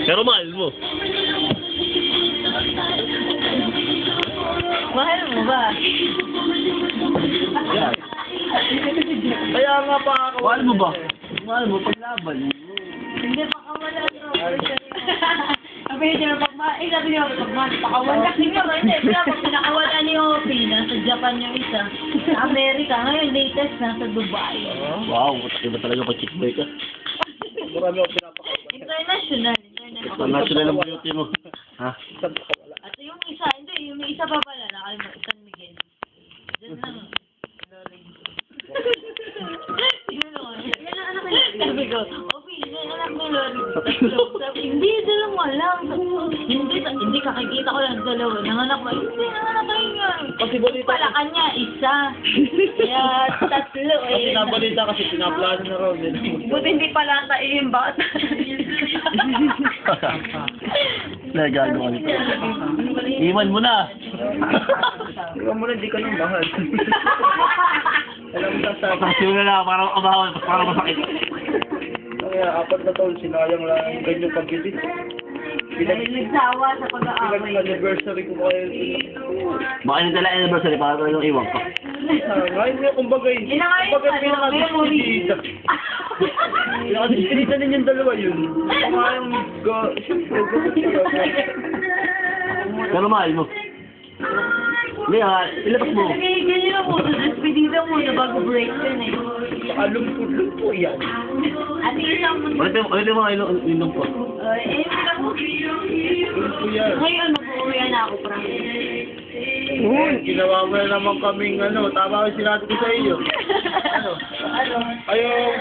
Pero mahal mo. Mahal mo ba? Yan. Kaya nga pa ako. Mahal mo ba? Mahal mo, paglaban. Hindi, pakawala no. Sabi niya, sabi niya, pakawala. Hindi, pag pinakawala ni Opie, nasa Japan yung isa. Sa Amerika, ngayon latest, nasa Dubai. Wow, iba talaga pag chick boy ka. Marami ako pinapakawala. International. National ang beauty mo. Ha? At yung isa, hindi, yung may isa pa pala, nakalimutan, San Miguel. Diyan lang. Yan ang anak niya. Sabi ko, Opie, yan ang anak ni Lori. Sabi, hindi, dalawa lang. Hindi, kakikita ko lang dalawa. Nanganak mo, hindi, nanganak kayo nga. Kasi balita Pala kanya, isa. Kaya tatlo eh. Kasi nabalita kasi pinaplano na raw din. Buti hindi pala tayo yung bata. Nagagawa nito. Iwan mo na. Iwan mo na, di ka nang bahal. Alam mo sasabi. Kasi mo na lang, parang masakit. Kaya 4 na taon, sinayang lang ang ganyang pag-ibig. Dahil nagsawa sa pag-aaway. Anniversary ko kayo. Baka hindi talaga anniversary, para talagang iwan ka. Ngayon nga, kumbaga yun. Kumbaga pinaka-discreeta. Pinaka-discreeta din yung dalawa yun. Pangayang siyempre, Pero mahal mo. Hindi ha, ilabas mo. Ganyan lang muna, despedida muna bago break yun eh. Lumpo yan. At isang muna. Ulitin mo nga inom ko. Lumpo yan. Ngayon, mag-uwi na ako, promise. Ginawa mo na naman kaming tama ko sinabi ko sa iyo. Ano? Ayaw